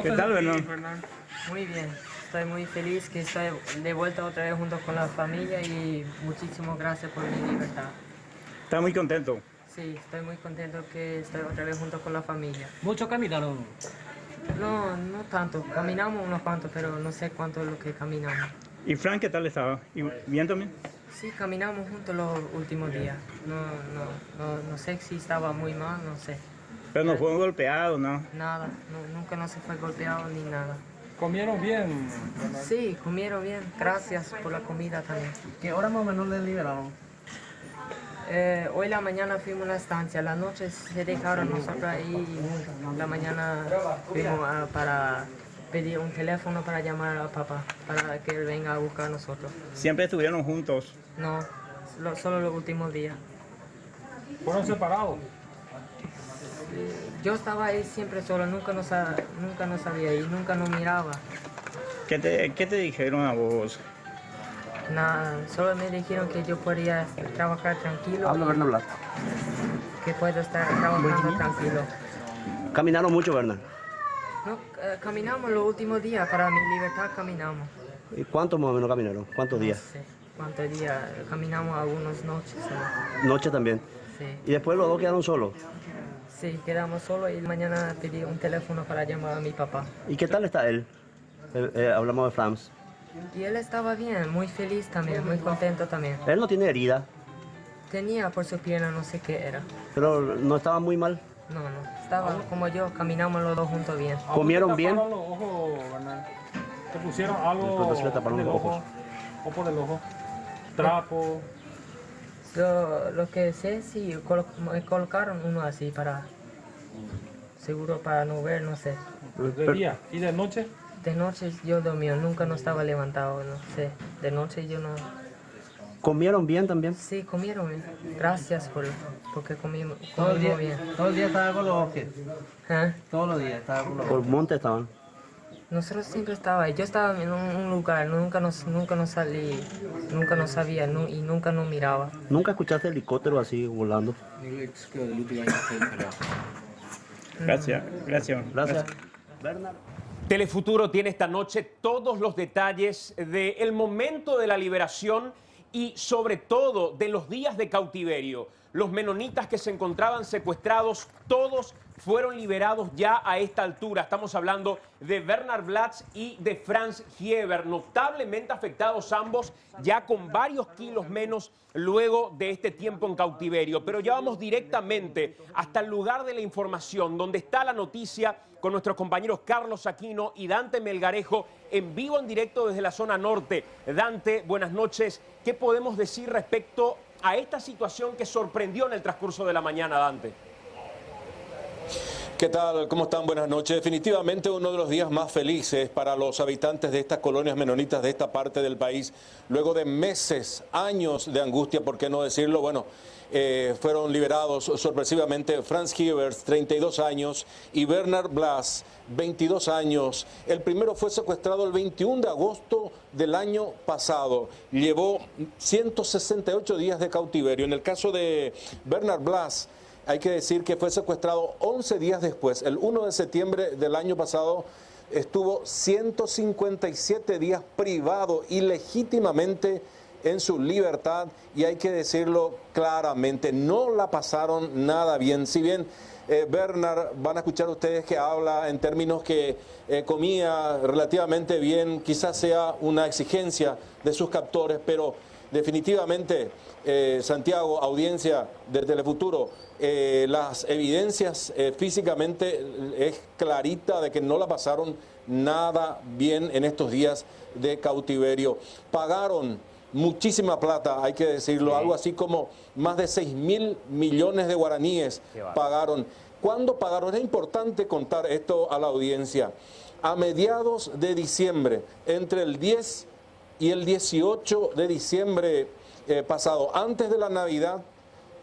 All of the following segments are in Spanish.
¿Qué tal, Bernal? Muy bien, estoy muy feliz que estoy de vuelta otra vez junto con la familia y muchísimas gracias por mi libertad. ¿Está muy contento? Sí, estoy muy contento que estoy otra vez junto con la familia. ¿Mucho caminaron? No, no tanto, caminamos unos cuantos, pero no sé cuánto es lo que caminamos. ¿Y Frank qué tal estaba? ¿Bien también? Sí, caminamos juntos los últimos días. No sé si estaba muy mal, no sé. Pero no fue golpeado, ¿no? Nada, nunca no se fue golpeado ni nada. ¿Comieron bien? Sí, comieron bien, gracias por la comida también. ¿Qué hora más o menos les liberaron? Hoy la mañana fuimos a la estancia, la noche se dejaron nosotros ahí, la mañana fuimos para pedir un teléfono para llamar a papá, para que él venga a buscar a nosotros. ¿Siempre estuvieron juntos? No, solo los últimos días. ¿Fueron separados? Yo estaba ahí siempre solo, nunca nos sabía y nunca nos miraba. ¿Qué te dijeron a vos? Nada, solo me dijeron que yo podía trabajar tranquilo. Habla Bernal Blas. Que puedo estar trabajando tranquilo. ¿Caminaron mucho, Bernal? No, caminamos los últimos días, para mi libertad caminamos. ¿Y cuántos más o menos caminaron? ¿Cuántos días? No sé cuántos días, caminamos algunas noches. ¿No? Noche también. Sí. ¿Y después los dos quedaron solos? Sí, quedamos solos y mañana pedí un teléfono para llamar a mi papá. ¿Y qué tal está él? Hablamos de Franz. Y él estaba bien, muy feliz también, muy contento también. Él no tiene herida, Tenía por su pierna no sé qué era. pero no estaba muy mal. No, estaba como yo, caminamos los dos juntos bien. ¿Comieron bien? ¿Te taparon los ojos, Bernal? ¿Te pusieron algo Después se le taparon en el los ojo? ojos. ¿O por el ojo? ¿Trapo? Lo que sé, sí, me colocaron uno así seguro para no ver, no sé. ¿De día? ¿Y de noche? De noche yo dormía, nunca no estaba levantado, no sé. De noche yo no... ¿Comieron bien también? Sí, comieron bien. Gracias porque comimos bien. Todo el día estaba con los ojos. ¿Ah? Todos los días estaba con los Por monte estaban. Nosotros siempre estaba ahí. Yo estaba en un lugar, nunca nos salí, nunca nos sabía y nunca nos miraba. ¿Nunca escuchaste helicóptero así volando? Gracias. Gracias. Bernal. Telefuturo tiene esta noche todos los detalles del momento de la liberación y sobre todo de los días de cautiverio. Los menonitas que se encontraban secuestrados, todos fueron liberados ya a esta altura. Estamos hablando de Bernard Blatz y de Franz Hieber, notablemente afectados ambos, ya con varios kilos menos luego de este tiempo en cautiverio. Pero ya vamos directamente hasta el lugar de la información, donde está la noticia, con nuestros compañeros Carlos Aquino y Dante Melgarejo, en vivo, en directo desde la zona norte. Dante, buenas noches. ¿Qué podemos decir respecto a esta situación que sorprendió en el transcurso de la mañana, Dante? ¿Qué tal? ¿Cómo están? Buenas noches. Definitivamente uno de los días más felices para los habitantes de estas colonias menonitas de esta parte del país. Luego de meses, años de angustia, ¿por qué no decirlo? Bueno, fueron liberados sorpresivamente Franz Hieber, 32 años, y Bernard Blatz, 22 años. El primero fue secuestrado el 21 de agosto del año pasado. Llevó 168 días de cautiverio. En el caso de Bernard Blatz, hay que decir que fue secuestrado 11 días después. El 1 de septiembre del año pasado estuvo 157 días privado ilegítimamente en su libertad, y hay que decirlo claramente, no la pasaron nada bien. Si bien Bernard, van a escuchar ustedes que habla en términos que comía relativamente bien, quizás sea una exigencia de sus captores, pero definitivamente, Santiago, audiencia de Telefuturo, las evidencias físicamente es clarita de que no la pasaron nada bien en estos días de cautiverio. Pagaron muchísima plata, hay que decirlo, sí. Algo así como más de 6.000 millones de guaraníes pagaron. ¿Cuándo pagaron? Es importante contar esto a la audiencia. A mediados de diciembre, entre el 10 y el 18 de diciembre pasado, antes de la Navidad,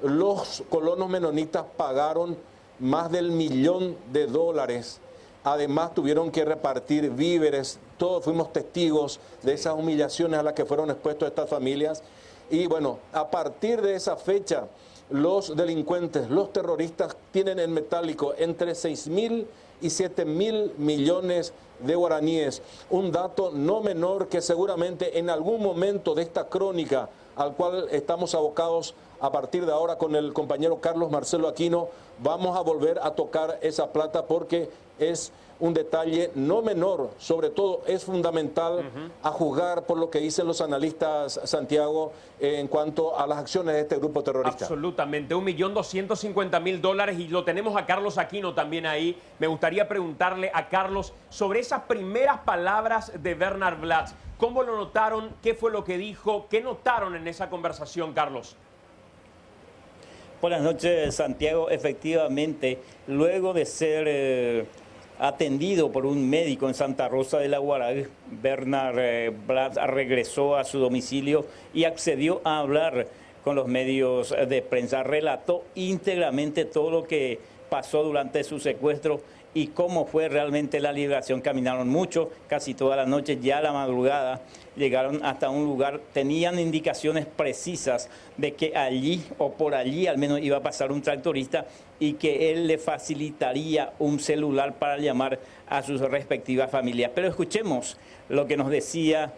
los colonos menonitas pagaron más del $1.000.000. Además, tuvieron que repartir víveres. Todos fuimos testigos de esas humillaciones a las que fueron expuestos estas familias. Y bueno, a partir de esa fecha, los delincuentes, los terroristas tienen en metálico entre 6.000 y 7.000 millones de guaraníes. Un dato no menor que seguramente en algún momento de esta crónica al cual estamos abocados a partir de ahora con el compañero Carlos Marcelo Aquino, vamos a volver a tocar esa plata porque es un detalle no menor, sobre todo es fundamental a juzgar por lo que dicen los analistas, Santiago, en cuanto a las acciones de este grupo terrorista. Absolutamente, 1.250.000 dólares y lo tenemos a Carlos Aquino también ahí. Me gustaría preguntarle a Carlos sobre esas primeras palabras de Bernard Blatz. ¿Cómo lo notaron? ¿Qué fue lo que dijo? ¿Qué notaron en esa conversación, Carlos? Buenas noches, Santiago. Efectivamente, luego de ser atendido por un médico en Santa Rosa de la Guarag, Bernard Blatz regresó a su domicilio y accedió a hablar con los medios de prensa. Relató íntegramente todo lo que pasó durante su secuestro y cómo fue realmente la liberación. Caminaron mucho, casi toda la noche, ya a la madrugada llegaron hasta un lugar, tenían indicaciones precisas de que allí o por allí al menos iba a pasar un tractorista y que él le facilitaría un celular para llamar a sus respectivas familias. Pero escuchemos lo que nos decía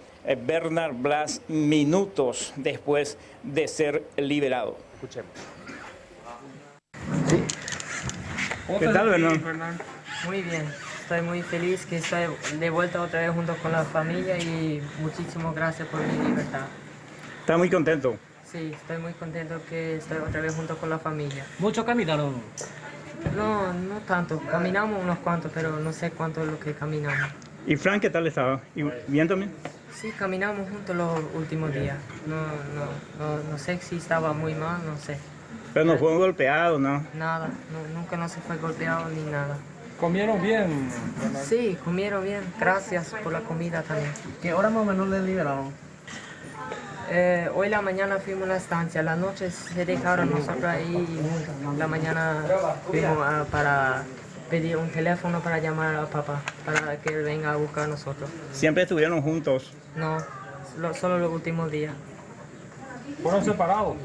Bernard Blatz minutos después de ser liberado. Escuchemos. ¿Qué tal, Bernard? Muy bien, estoy muy feliz que estoy de vuelta otra vez junto con la familia y muchísimas gracias por mi libertad. ¿Está muy contento? Sí, estoy muy contento que estoy otra vez junto con la familia. Muchos caminaron. No tanto, caminamos unos cuantos, pero no sé cuánto es lo que caminamos. ¿Y Frank qué tal estaba? ¿Y bien también? Sí, caminamos juntos los últimos días. No sé si estaba muy mal, no sé. Pero no fue golpeado, ¿no? Nada, nunca no se fue golpeado ni nada. ¿Comieron bien, Bernard? Sí, comieron bien, gracias por la comida también. ¿Qué hora más o menos les liberaron? Hoy la mañana fuimos a la estancia, la noche se dejaron nosotros ahí y la mañana fuimos para pedir un teléfono para llamar a papá, para que él venga a buscar a nosotros. ¿Siempre estuvieron juntos? No, solo los últimos días. ¿Fueron separados?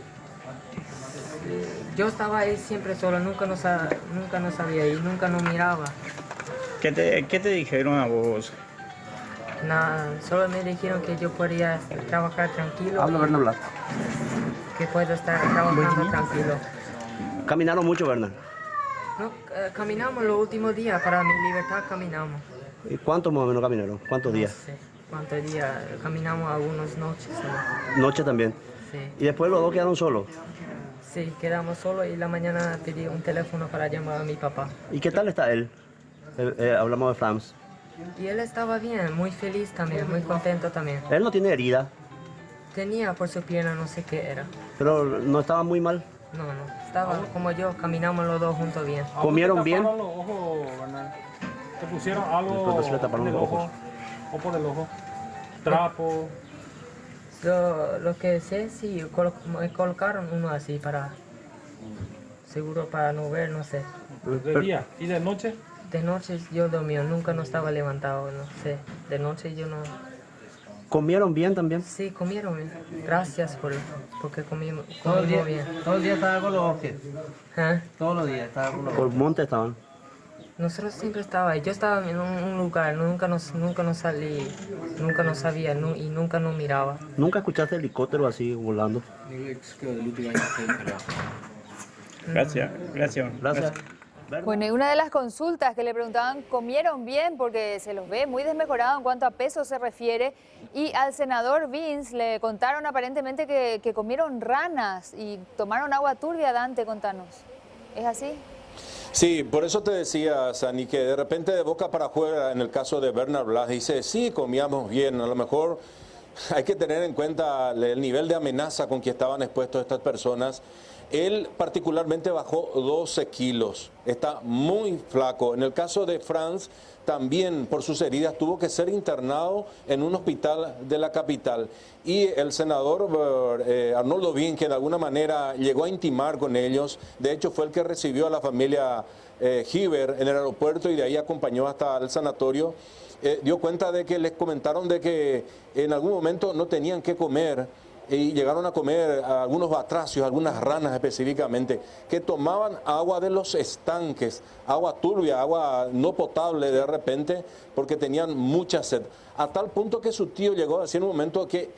Yo estaba ahí siempre solo, nunca nos sabía y nunca nos miraba. ¿Qué te dijeron a vos? Nada, solo me dijeron que yo podía trabajar tranquilo. Habla Bernard Blatz. Que puedo estar trabajando tranquilo. Caminaron mucho, Bernard. No, caminamos los últimos días, para mi libertad caminamos. ¿Y cuántos más o menos caminaron? ¿Cuántos días? No sé cuántos días, caminamos algunas noches. ¿No? Noche también. Sí. Y después los dos quedaron solos. Sí, quedamos solos y la mañana pedí un teléfono para llamar a mi papá. ¿Y qué tal está él? Hablamos de Franz. Y él estaba bien, muy feliz también, muy contento también. Él no tiene herida, Tenía por su pierna no sé qué era. pero no estaba muy mal. No, estaba como yo, caminamos los dos juntos bien. ¿A vos ¿Comieron te bien? taparon los ojos, Bernard? ¿Te pusieron algo Después se le taparon en el los ojo? ojos. ¿O por el ojo? ¿Trapo? Lo que sé, sí, me colocaron uno así para, seguro para no ver, no sé. ¿De día? ¿Y de noche? De noche yo dormía, nunca no estaba levantado, no sé. De noche yo no... ¿Comieron bien también? Sí, comieron bien. Gracias porque comimos Todo el bien. día estaba con los ojos. ¿Eh? Todos los días estaba con los Por ojos. monte estaban. Nosotros siempre estaba ahí. Yo estaba en un lugar, nunca nos salí, nunca nos sabía y nunca nos miraba. ¿Nunca escuchaste helicóptero así volando? Gracias. Gracias. Bueno, y una de las consultas que le preguntaban, ¿comieron bien? Porque se los ve muy desmejorado en cuanto a peso se refiere. Y al senador Vince le contaron aparentemente que comieron ranas y tomaron agua turbia. Dante, contanos. ¿Es así? Sí, por eso te decía, Sani, que de repente de boca para afuera, en el caso de Bernard Blatz, dice, sí, comíamos bien, a lo mejor hay que tener en cuenta el nivel de amenaza con que estaban expuestos estas personas. Él particularmente bajó 12 kilos, está muy flaco. En el caso de Franz, también por sus heridas tuvo que ser internado en un hospital de la capital. Y el senador Arnoldo Bin, que de alguna manera llegó a intimar con ellos, de hecho fue el que recibió a la familia Hiver en el aeropuerto y de ahí acompañó hasta el sanatorio, dio cuenta de que les comentaron de que en algún momento no tenían que comer y llegaron a comer algunos batracios, algunas ranas específicamente, que tomaban agua de los estanques, agua turbia, agua no potable de repente, porque tenían mucha sed. A tal punto que su tío llegó a decir en un momento que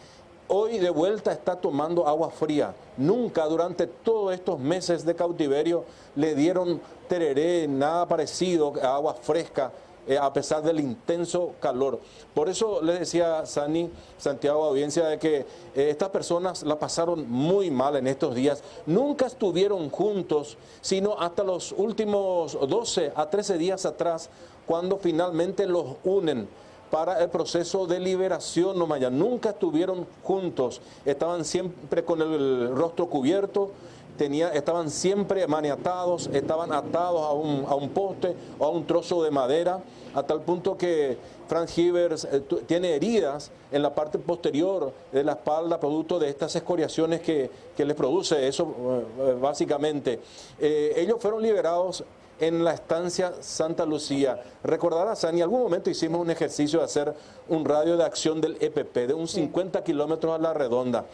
hoy de vuelta está tomando agua fría. Nunca durante todos estos meses de cautiverio le dieron tereré, nada parecido a agua fresca, a pesar del intenso calor. Por eso les decía Santiago, audiencia, de que estas personas la pasaron muy mal en estos días. Nunca estuvieron juntos, sino hasta los últimos 12 a 13 días atrás, cuando finalmente los unen para el proceso de liberación nomaya. Nunca estuvieron juntos, estaban siempre con el rostro cubierto, estaban siempre maniatados, estaban atados a un poste o a un trozo de madera, a tal punto que Franz Hivers tiene heridas en la parte posterior de la espalda, producto de estas escoriaciones que les produce eso, básicamente. Ellos fueron liberados en la estancia Santa Lucía. Recordarás, en algún momento hicimos un ejercicio de hacer un radio de acción del EPP, de unos 50 kilómetros a la redonda.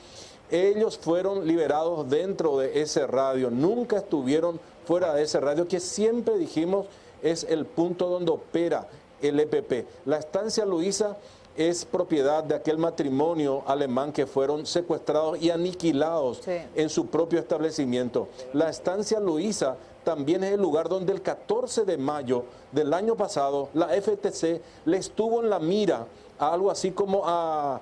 Ellos fueron liberados dentro de ese radio, nunca estuvieron fuera de ese radio, que siempre dijimos es el punto donde opera el EPP. La estancia Luisa es propiedad de aquel matrimonio alemán que fueron secuestrados y aniquilados en su propio establecimiento. La estancia Luisa también es el lugar donde el 14 de mayo del año pasado la FTC le estuvo en la mira a algo así como a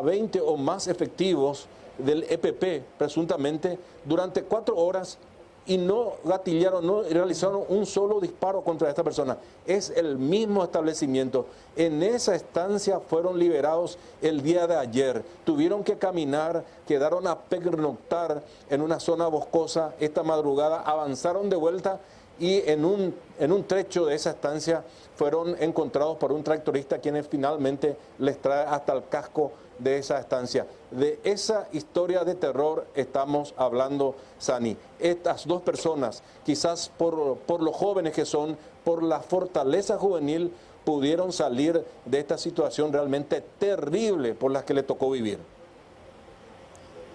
20 o más efectivos del EPP, presuntamente, durante 4 horas, y no gatillaron, no realizaron un solo disparo contra esta persona. Es el mismo establecimiento. En esa estancia fueron liberados el día de ayer. Tuvieron que caminar, quedaron a pernoctar en una zona boscosa esta madrugada, avanzaron de vuelta y en un trecho de esa estancia fueron encontrados por un tractorista, quien finalmente les trae hasta el casco de esa estancia. De esa historia de terror estamos hablando, Sani. Estas dos personas, quizás por los jóvenes que son, por la fortaleza juvenil, pudieron salir de esta situación realmente terrible por la que le tocó vivir.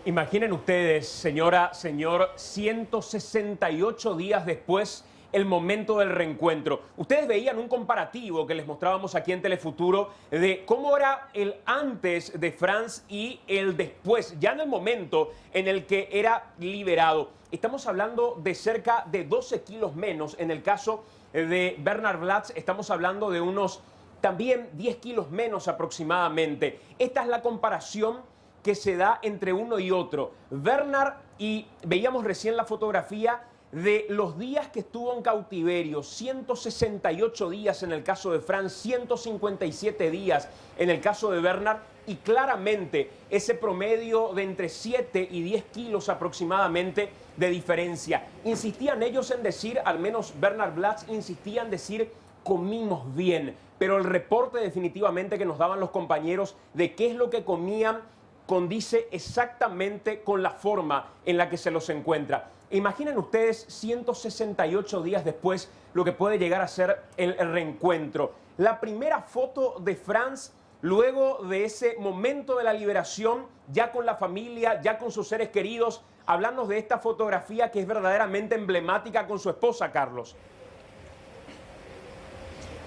Imaginen ustedes, señora, señor, 168 días después, el momento del reencuentro. Ustedes veían un comparativo que les mostrábamos aquí en Telefuturo de cómo era el antes de Franz y el después, ya en el momento en el que era liberado. Estamos hablando de cerca de 12 kilos menos. En el caso de Bernard Blatz estamos hablando de unos también 10 kilos menos aproximadamente. Esta es la comparación que se da entre uno y otro. Bernard, y veíamos recién la fotografía de los días que estuvo en cautiverio, 168 días en el caso de Franz, 157 días en el caso de Bernard, y claramente ese promedio de entre 7 y 10 kilos aproximadamente de diferencia. Insistían ellos en decir, al menos Bernard Blatz insistía en decir, comimos bien, pero el reporte definitivamente que nos daban los compañeros de qué es lo que comían condice exactamente con la forma en la que se los encuentra. Imaginen ustedes 168 días después lo que puede llegar a ser el reencuentro. La primera foto de Franz luego de ese momento de la liberación, ya con la familia, ya con sus seres queridos. Háblanos de esta fotografía que es verdaderamente emblemática con su esposa, Carlos.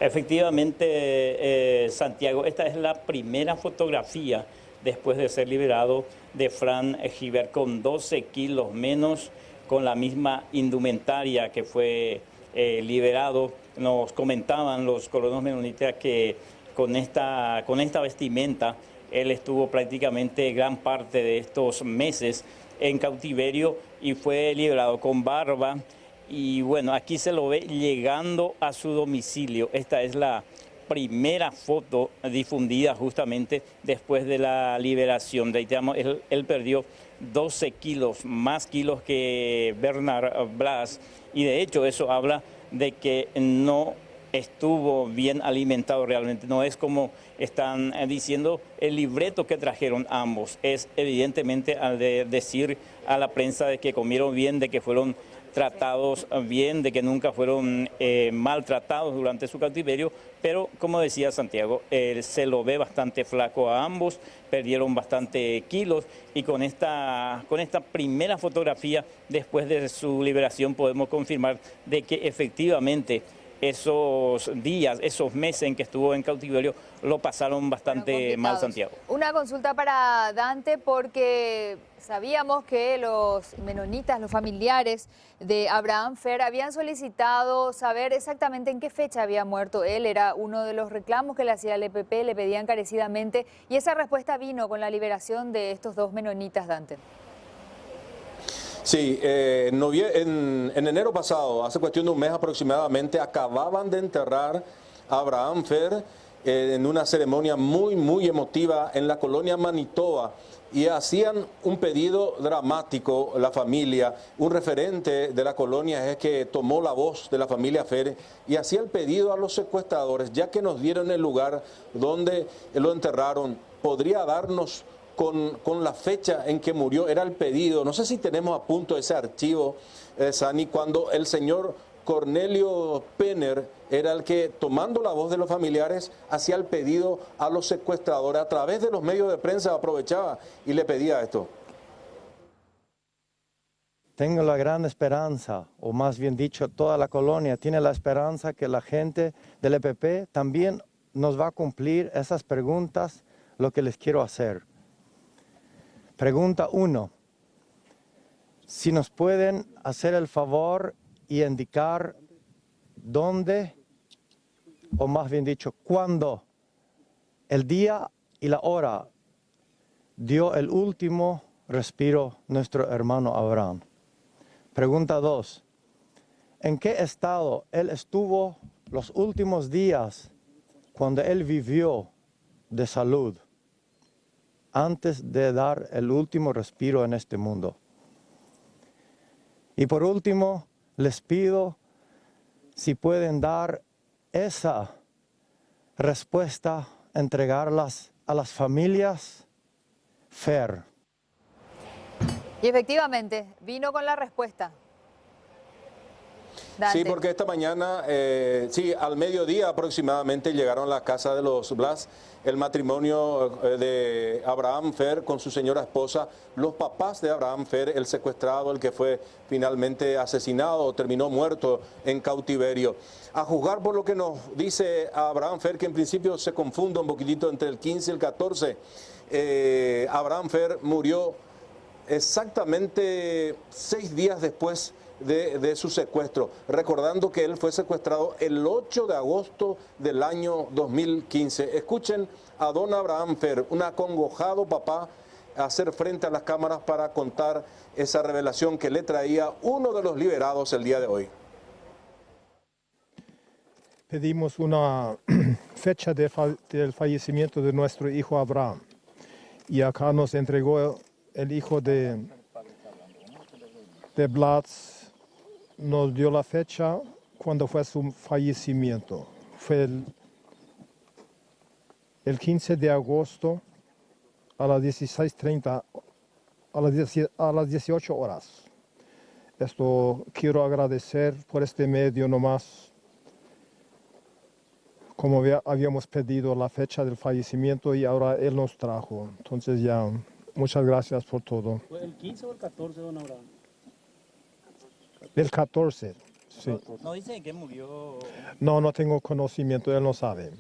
Efectivamente, Santiago, esta es la primera fotografía después de ser liberado de Franz Hivers, con 12 kilos menos, con la misma indumentaria que fue liberado. Nos comentaban los colonos menonitas que con esta vestimenta él estuvo prácticamente gran parte de estos meses en cautiverio y fue liberado con barba. Y bueno, aquí se lo ve llegando a su domicilio. Esta es la primera foto difundida justamente después de la liberación. Reiteramos, él perdió 12 kilos, más kilos que Bernard Blatz, y de hecho eso habla de que no estuvo bien alimentado realmente. No es como están diciendo el libreto que trajeron ambos. Es evidentemente al de decir a la prensa de que comieron bien, de que fueron tratados bien, de que nunca fueron maltratados durante su cautiverio, pero como decía Santiago, se lo ve bastante flaco a ambos, perdieron bastante kilos y con esta primera fotografía después de su liberación podemos confirmar de que efectivamente esos días, esos meses en que estuvo en cautiverio, lo pasaron bastante mal, Santiago. Una consulta para Dante, porque sabíamos que los menonitas, los familiares de Abraham Fer, habían solicitado saber exactamente en qué fecha había muerto él. Era uno de los reclamos que le hacía el EPP, le pedían encarecidamente, y esa respuesta vino con la liberación de estos dos menonitas, Dante. Sí, en enero pasado, hace cuestión de un mes aproximadamente, acababan de enterrar a Abraham Fer en una ceremonia muy emotiva en la colonia Manitoba, y hacían un pedido dramático la familia. Un referente de la colonia es que tomó la voz de la familia Fer y hacía el pedido a los secuestradores, ya que nos dieron el lugar donde lo enterraron, ¿podría darnos con la fecha en que murió? Era el pedido. No sé si tenemos a punto ese archivo, Sani, cuando el señor Cornelio Penner era el que, tomando la voz de los familiares, hacía el pedido a los secuestradores. A través de los medios de prensa aprovechaba y le pedía esto. Tengo la gran esperanza, o más bien dicho, toda la colonia tiene la esperanza que la gente del EPP también nos va a cumplir esas preguntas, lo que les quiero hacer. Pregunta 1. Si nos pueden hacer el favor y indicar dónde, o más bien dicho, cuándo, el día y la hora dio el último respiro nuestro hermano Abraham. Pregunta 2. ¿En qué estado él estuvo los últimos días cuando él vivió de salud, antes de dar el último respiro en este mundo? Y por último, les pido si pueden dar esa respuesta, entregarlas a las familias Fer. Y efectivamente, vino con la respuesta. Dante. Sí, porque esta mañana, al mediodía aproximadamente llegaron a la casa de los Blas, el matrimonio de Abraham Fer con su señora esposa, los papás de Abraham Fer, el secuestrado, el que fue finalmente asesinado, terminó muerto en cautiverio. A juzgar por lo que nos dice Abraham Fer, que en principio se confunde un poquitito entre el 15 y el 14, Abraham Fer murió exactamente 6 días después de su secuestro, recordando que él fue secuestrado el 8 de agosto del año 2015. Escuchen a don Abraham Fer, un acongojado papá, hacer frente a las cámaras para contar esa revelación que le traía uno de los liberados el día de hoy. Pedimos una fecha del fallecimiento de nuestro hijo Abraham, y acá nos entregó el hijo de Blatz. Nos dio la fecha cuando fue su fallecimiento. Fue el 15 de agosto a las 16:30, a las 18 horas. Esto quiero agradecer por este medio nomás. Como habíamos pedido la fecha del fallecimiento y ahora él nos trajo. Entonces ya, muchas gracias por todo. ¿Fue el 15 o el 14, don Abraham? El 14, sí. ¿No dice que murió? No tengo conocimiento, él no sabe.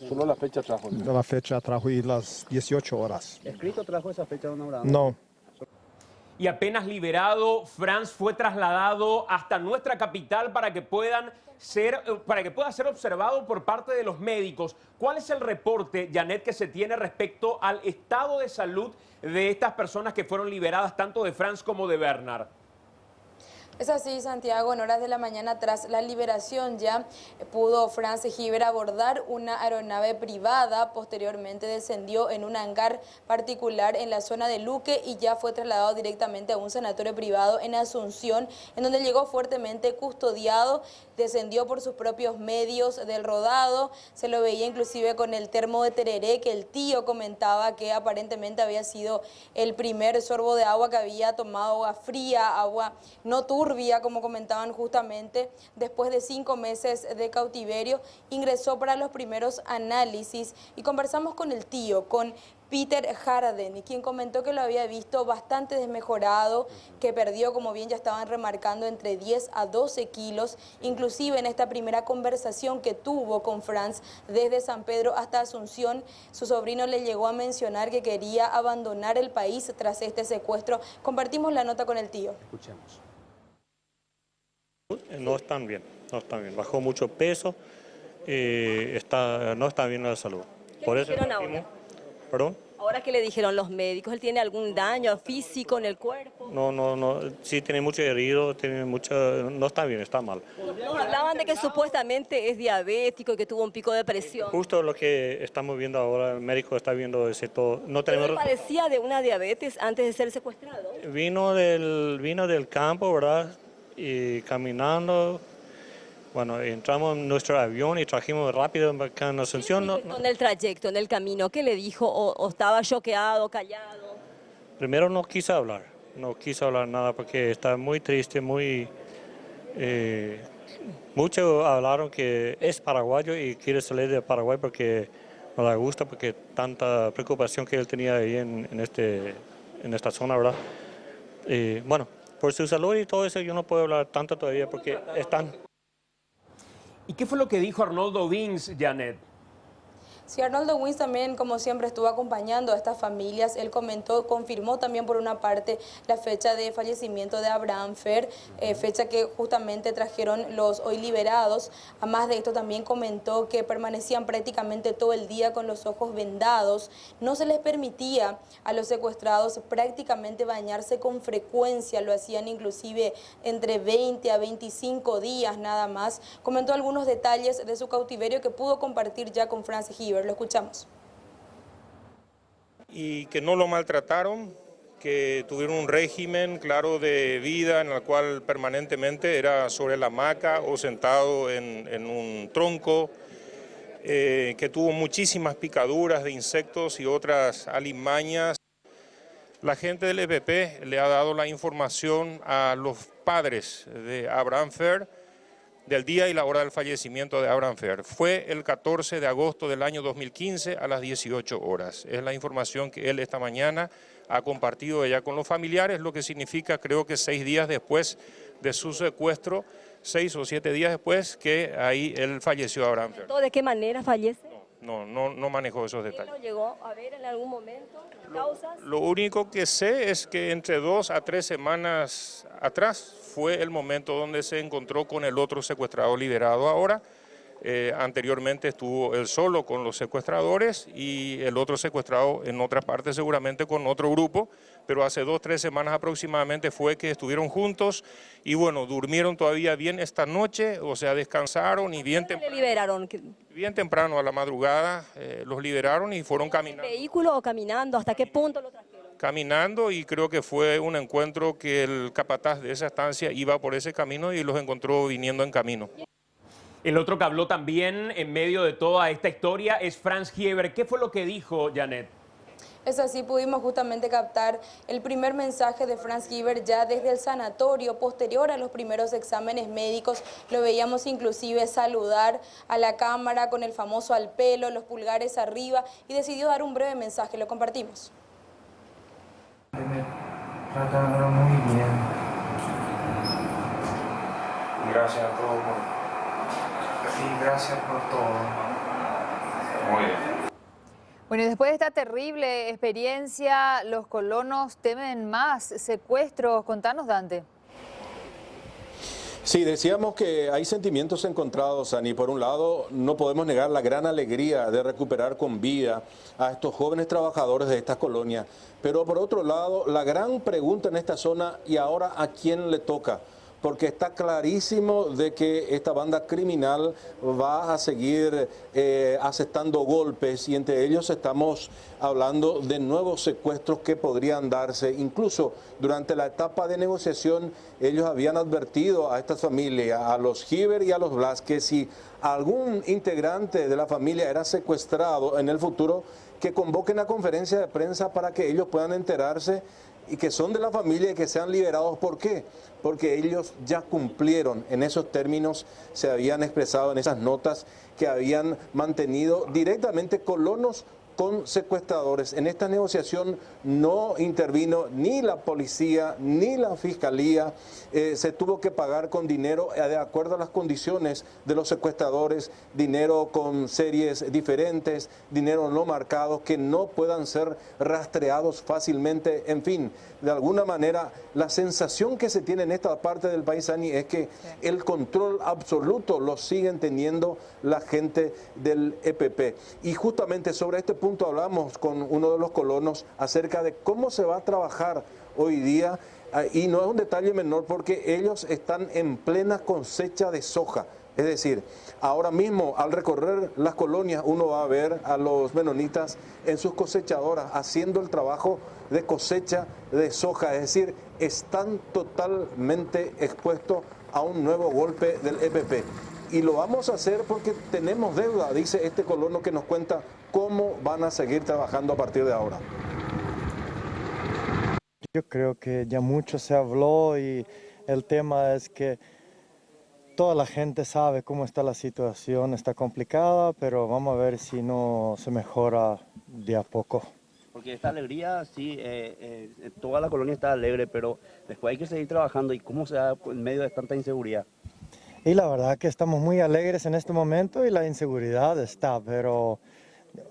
Solo la fecha trajo. La fecha trajo y las 18 horas. ¿Escrito trajo esa fecha, don Abraham? No. Y apenas liberado, Franz fue trasladado hasta nuestra capital para que pueda ser observado por parte de los médicos. ¿Cuál es el reporte, Janet, que se tiene respecto al estado de salud de estas personas que fueron liberadas, tanto de Franz como de Bernard? Es así, Santiago, en horas de la mañana tras la liberación ya pudo Franz Hiver abordar una aeronave privada, posteriormente descendió en un hangar particular en la zona de Luque y ya fue trasladado directamente a un sanatorio privado en Asunción, en donde llegó fuertemente custodiado, descendió por sus propios medios del rodado, se lo veía inclusive con el termo de tereré que el tío comentaba que aparentemente había sido el primer sorbo de agua que había tomado, agua fría, agua no turbia, como comentaban justamente, después de 5 meses de cautiverio, ingresó para los primeros análisis y conversamos con el tío, con Peter Harden, quien comentó que lo había visto bastante desmejorado, que perdió, como bien ya estaban remarcando, entre 10 a 12 kilos, inclusive en esta primera conversación que tuvo con Franz desde San Pedro hasta Asunción, su sobrino le llegó a mencionar que quería abandonar el país tras este secuestro. Compartimos la nota con el tío. Escuchemos. No están bien, bajó mucho peso, no está bien la salud. ¿Qué le dijeron ahora? ¿Perdón? Ahora, ¿qué le dijeron los médicos? ¿Él tiene algún daño físico en el cuerpo? No, sí tiene mucho herido, no está bien, está mal. Nos hablaban de que supuestamente es diabético y que tuvo un pico de presión. Justo lo que estamos viendo ahora, el médico está viendo ese todo. No tenemos... ¿Él padecía de una diabetes antes de ser secuestrado? Vino del campo, ¿verdad? Y caminando, bueno, entramos en nuestro avión y trajimos rápido acá en Asunción. En el trayecto, en el camino, ¿qué le dijo? ¿O estaba choqueado, callado? Primero no quiso hablar nada porque está muy triste, muchos hablaron que es paraguayo y quiere salir de Paraguay porque no le gusta, porque tanta preocupación que él tenía ahí en esta zona, ¿verdad? Bueno, por su salud y todo eso yo no puedo hablar tanto todavía porque están... ¿Y qué fue lo que dijo Arnoldo Vins, Janet? Sí, Arnoldo Vins también, como siempre, estuvo acompañando a estas familias. Él confirmó también por una parte la fecha de fallecimiento de Abraham Fer, fecha que justamente trajeron los hoy liberados. Además de esto también comentó que permanecían prácticamente todo el día con los ojos vendados. No se les permitía a los secuestrados prácticamente bañarse con frecuencia, lo hacían inclusive entre 20 a 25 días nada más. Comentó algunos detalles de su cautiverio que pudo compartir ya con Franz Hiver. Lo escuchamos. Y que no lo maltrataron, que tuvieron un régimen claro de vida en el cual permanentemente era sobre la hamaca o sentado en un tronco, que tuvo muchísimas picaduras de insectos y otras alimañas. La gente del EPP le ha dado la información a los padres de Abraham Fer del día y la hora del fallecimiento de Abraham Fer. Fue el 14 de agosto del año 2015 a las 18 horas. Es la información que él esta mañana ha compartido ya con los familiares, lo que significa, creo que 6 días después de su secuestro, 6 o 7 días después que ahí él falleció, Abraham Fer. ¿De qué manera fallece? No manejo esos detalles. ¿Él lo llegó a ver en algún momento? ¿Causas? Lo único que sé es que entre 2 a 3 semanas atrás fue el momento donde se encontró con el otro secuestrado liberado ahora. Anteriormente estuvo él solo con los secuestradores y el otro secuestrado en otra parte seguramente con otro grupo, pero hace 2 o 3 semanas aproximadamente fue que estuvieron juntos y bueno, durmieron todavía bien esta noche, o sea, descansaron y bien temprano. ¿Le liberaron? Bien temprano a la madrugada los liberaron y fueron caminando. ¿En vehículo o caminando? ¿Hasta qué punto lo trajeron? Caminando, y creo que fue un encuentro que el capataz de esa estancia iba por ese camino y los encontró viniendo en camino. El otro que habló también en medio de toda esta historia es Franz Hiver. ¿Qué fue lo que dijo, Janet? Es así, pudimos justamente captar el primer mensaje de Franz Hiver ya desde el sanatorio, posterior a los primeros exámenes médicos. Lo veíamos inclusive saludar a la cámara con el famoso al pelo, los pulgares arriba, y decidió dar un breve mensaje. Lo compartimos. Tratándolo muy bien. Gracias a todos gracias por todo. Muy bien. Bueno, y después de esta terrible experiencia, los colonos temen más secuestros. Contanos, Dante. Sí, decíamos que hay sentimientos encontrados, Ani. Por un lado, no podemos negar la gran alegría de recuperar con vida a estos jóvenes trabajadores de estas colonias. Pero por otro lado, la gran pregunta en esta zona, ¿y ahora a quién le toca? porque está clarísimo de que esta banda criminal va a seguir asestando golpes, y entre ellos estamos hablando de nuevos secuestros que podrían darse. Incluso durante la etapa de negociación ellos habían advertido a esta familia, a los Giver y a los Blas, que si algún integrante de la familia era secuestrado en el futuro, que convoquen a conferencia de prensa para que ellos puedan enterarse y que son de la familia y que sean liberados. ¿Por qué? Porque ellos ya cumplieron en esos términos, se habían expresado en esas notas que habían mantenido directamente colonos con secuestradores. En esta negociación no intervino ni la policía ni la fiscalía. Se tuvo que pagar con dinero de acuerdo a las condiciones de los secuestradores, dinero con series diferentes, dinero no marcado, que no puedan ser rastreados fácilmente. En fin, de alguna manera la sensación que se tiene en esta parte del país, Ani, es que el control absoluto lo siguen teniendo la gente del EPP. Y justamente sobre este punto hablamos con uno de los colonos acerca de cómo se va a trabajar hoy día, y no es un detalle menor porque ellos están en plena cosecha de soja. Es decir, ahora mismo al recorrer las colonias uno va a ver a los menonitas en sus cosechadoras haciendo el trabajo de cosecha de soja. Es decir, están totalmente expuestos a un nuevo golpe del EPP. Y lo vamos a hacer porque tenemos deuda, dice este colono que nos cuenta cómo van a seguir trabajando a partir de ahora. Yo creo que ya mucho se habló y el tema es que toda la gente sabe cómo está la situación, está complicada, pero vamos a ver si no se mejora de a poco. Porque esta alegría, sí, toda la colonia está alegre, pero después hay que seguir trabajando. ¿Y cómo se da en medio de tanta inseguridad? Y la verdad que estamos muy alegres en este momento y la inseguridad está, pero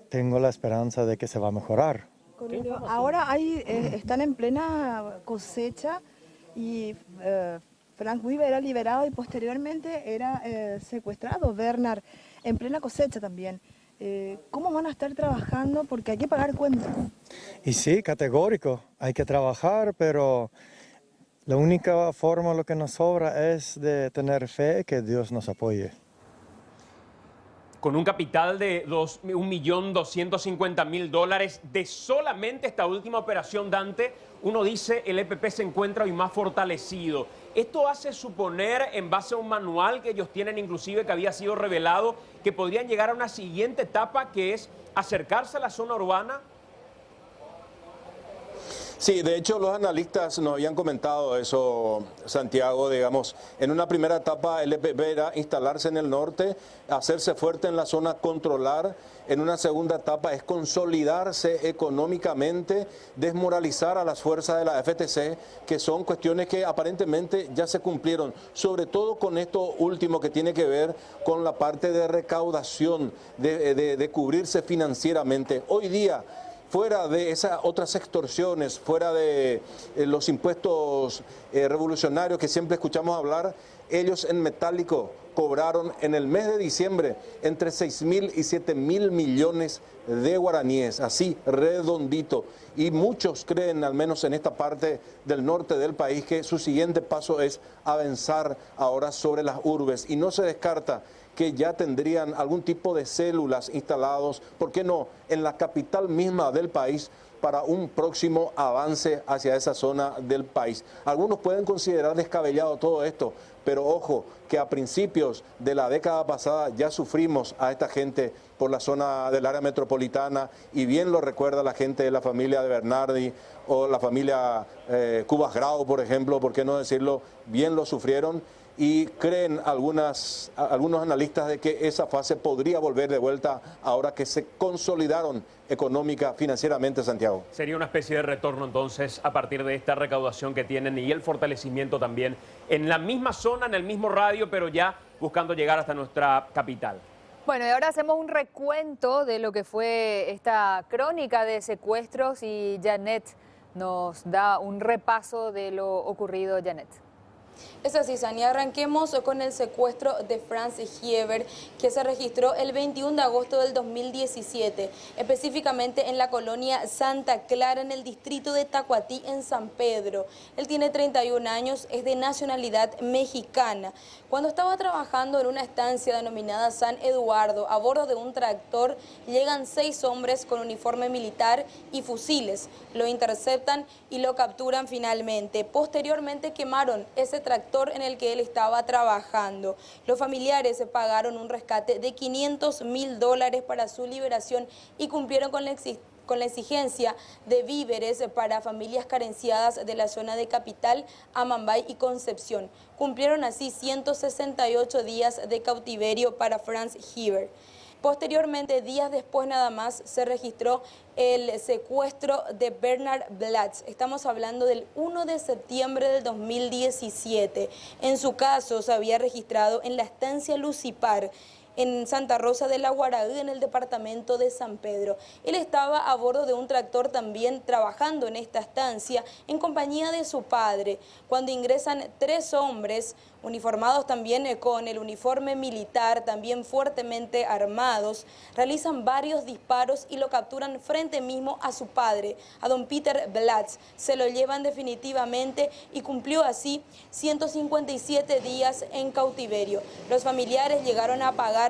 tengo la esperanza de que se va a mejorar. Ahora están en plena cosecha y Frank Weaver era liberado y posteriormente era secuestrado, Bernard, en plena cosecha también. ¿Cómo van a estar trabajando? Porque hay que pagar cuentas. Y sí, categórico, hay que trabajar, pero la única forma, lo que nos sobra es de tener fe que Dios nos apoye. Con un capital de $1.250.000 de solamente esta última operación, Dante, uno dice el EPP se encuentra hoy más fortalecido. Esto hace suponer, en base a un manual que ellos tienen inclusive que había sido revelado, que podrían llegar a una siguiente etapa, que es acercarse a la zona urbana. Sí, de hecho los analistas nos habían comentado eso, Santiago. Digamos, en una primera etapa el EPP era instalarse en el norte, hacerse fuerte en la zona, controlar. En una segunda etapa es consolidarse económicamente, desmoralizar a las fuerzas de la FTC, que son cuestiones que aparentemente ya se cumplieron, sobre todo con esto último que tiene que ver con la parte de recaudación, de cubrirse financieramente. Hoy día, fuera de esas otras extorsiones, fuera de los impuestos revolucionarios que siempre escuchamos hablar, ellos en metálico cobraron en el mes de diciembre entre 6.000 y 7.000 millones de guaraníes, así redondito. Y muchos creen, al menos en esta parte del norte del país, que su siguiente paso es avanzar ahora sobre las urbes. Y no se descarta que ya tendrían algún tipo de células instalados, ¿por qué no?, en la capital misma del país, para un próximo avance hacia esa zona del país. Algunos pueden considerar descabellado todo esto, pero ojo, que a principios de la década pasada ya sufrimos a esta gente por la zona del área metropolitana, y bien lo recuerda la gente de la familia de Bernardi o la familia Cubas Grau, por ejemplo, por qué no decirlo, bien lo sufrieron. Y creen algunos analistas de que esa fase podría volver de vuelta ahora que se consolidaron económica, financieramente, Santiago. Sería una especie de retorno entonces a partir de esta recaudación que tienen y el fortalecimiento también en la misma zona, en el mismo radio, pero ya buscando llegar hasta nuestra capital. Bueno, y ahora hacemos un recuento de lo que fue esta crónica de secuestros y Janet nos da un repaso de lo ocurrido. Janet. Es así, Sani. Arranquemos con el secuestro de Franz Hieber, que se registró el 21 de agosto del 2017, específicamente en la colonia Santa Clara, en el distrito de Tacuatí, en San Pedro. Él tiene 31 años, es de nacionalidad mexicana. Cuando estaba trabajando en una estancia denominada San Eduardo, a bordo de un tractor, llegan 6 hombres con uniforme militar y fusiles. Lo interceptan y lo capturan finalmente. Posteriormente quemaron ese tractor en el que él estaba trabajando. Los familiares pagaron un rescate de $500.000 para su liberación y cumplieron con la exigencia de víveres para familias carenciadas de la zona de Capital, Amambay y Concepción. Cumplieron así 168 días de cautiverio para Franz Hieber. Posteriormente, días después nada más, se registró el secuestro de Bernard Blatz. Estamos hablando del 1 de septiembre del 2017. En su caso se había registrado en la estancia Lucipar, en Santa Rosa de la Guaragüe, en el departamento de San Pedro. Él estaba a bordo de un tractor también trabajando en esta estancia en compañía de su padre, cuando ingresan 3 hombres uniformados también con el uniforme militar, también fuertemente armados, realizan varios disparos y lo capturan frente mismo a su padre, a don Peter Blatz. Se lo llevan definitivamente y cumplió así 157 días en cautiverio. Los familiares llegaron a pagar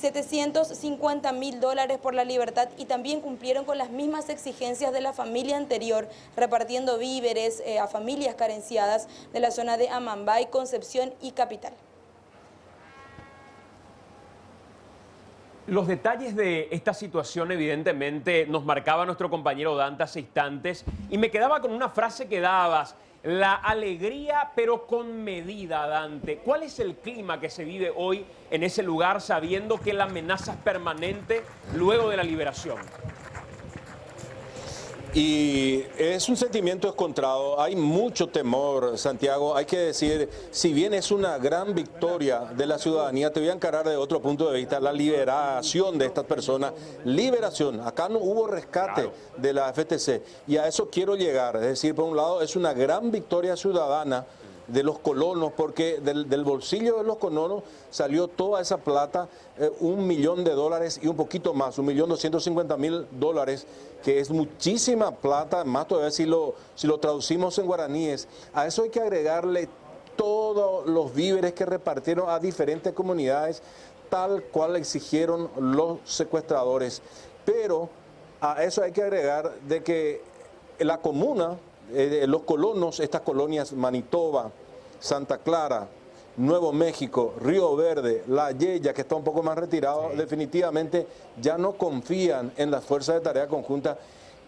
$750.000 por la libertad y también cumplieron con las mismas exigencias de la familia anterior, repartiendo víveres a familias carenciadas de la zona de Amambay, Concepción y Capital. Los detalles de esta situación evidentemente nos marcaba nuestro compañero Dante hace instantes y me quedaba con una frase que dabas: la alegría pero con medida, Dante. ¿Cuál es el clima que se vive hoy en ese lugar sabiendo que la amenaza es permanente luego de la liberación? Y es un sentimiento encontrado, hay mucho temor, Santiago. Hay que decir, si bien es una gran victoria de la ciudadanía, te voy a encarar de otro punto de vista, la liberación de estas personas. Liberación, acá no hubo rescate de la FTC y a eso quiero llegar. Es decir, por un lado es una gran victoria ciudadana de los colonos, porque del bolsillo de los colonos salió toda esa plata, $1 millón y un poquito más, $1.250.000, que es muchísima plata, más todavía si lo traducimos en guaraníes. A eso hay que agregarle todos los víveres que repartieron a diferentes comunidades, tal cual exigieron los secuestradores. Pero a eso hay que agregar de que la comuna, los colonos, estas colonias Manitoba, Santa Clara, Nuevo México, Río Verde, La Yeya, que está un poco más retirado, definitivamente ya no confían en las fuerzas de tarea conjunta.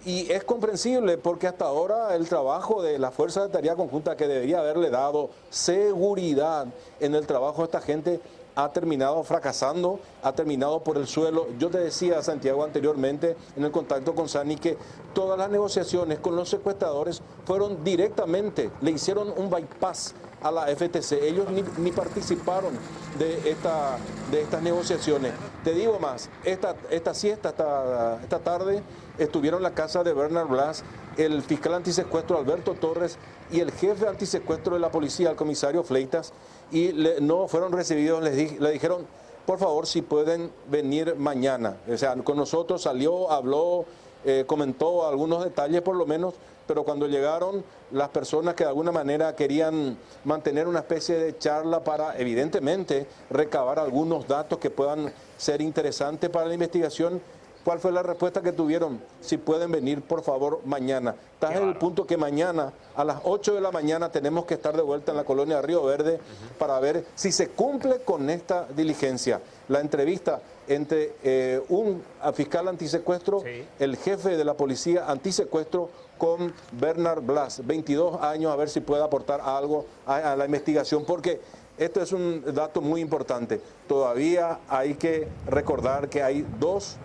Y es comprensible porque hasta ahora el trabajo de la Fuerza de Tarea Conjunta, que debería haberle dado seguridad en el trabajo de esta gente, ha terminado fracasando, ha terminado por el suelo. Yo te decía, Santiago, anteriormente en el contacto con Sani, que todas las negociaciones con los secuestradores fueron directamente, le hicieron un bypass a la FTC. Ellos ni participaron de estas negociaciones. Te digo más, esta tarde estuvieron en la casa de Bernard Blatz el fiscal antisecuestro Alberto Torres y el jefe antisecuestro de la policía, el comisario Fleitas, y no fueron recibidos. Le dijeron, por favor, si pueden venir mañana. O sea, con nosotros salió, habló, comentó algunos detalles por lo menos, pero cuando llegaron las personas que de alguna manera querían mantener una especie de charla para, evidentemente, recabar algunos datos que puedan ser interesantes para la investigación, ¿cuál fue la respuesta que tuvieron? Si pueden venir, por favor, mañana. Está en el punto que mañana, a las 8 de la mañana, tenemos que estar de vuelta en la colonia de Río Verde para ver si se cumple con esta diligencia. La entrevista entre un fiscal antisecuestro, el jefe de la policía antisecuestro, con Bernard Blatz, 22 años, a ver si puede aportar algo a la investigación, porque esto es un dato muy importante. Todavía hay que recordar que hay 2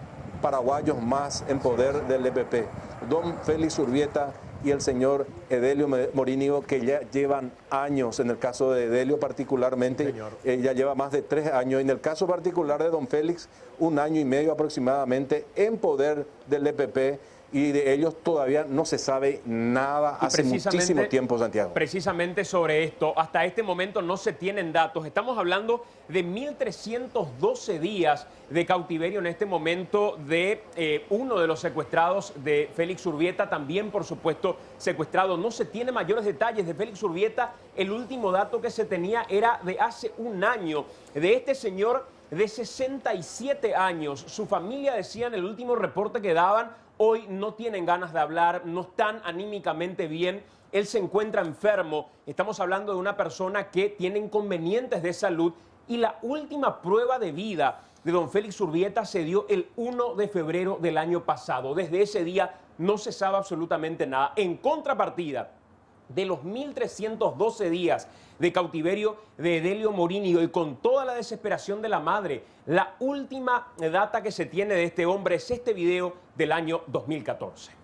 paraguayos más en poder del EPP, don Félix Urbieta y el señor Edelio Morínigo, que ya llevan años, en el caso de Edelio particularmente, ya lleva más de 3 años, en el caso particular de don Félix, 1 año y medio aproximadamente en poder del EPP. y de ellos todavía no se sabe nada hace muchísimo tiempo, Santiago. Precisamente sobre esto, hasta este momento no se tienen datos. Estamos hablando de 1.312 días de cautiverio en este momento de uno de los secuestrados de Félix Urbieta, también por supuesto secuestrado. No se tiene mayores detalles de Félix Urbieta. El último dato que se tenía era de hace un año, de este señor de 67 años. Su familia decía en el último reporte que daban, hoy no tienen ganas de hablar, no están anímicamente bien, él se encuentra enfermo. Estamos hablando de una persona que tiene inconvenientes de salud y la última prueba de vida de don Félix Urbieta se dio el 1 de febrero del año pasado. Desde ese día no se sabe absolutamente nada. En contrapartida, de los 1.312 días de cautiverio de Edelio Morini, y con toda la desesperación de la madre, la última data que se tiene de este hombre es este video del año 2014.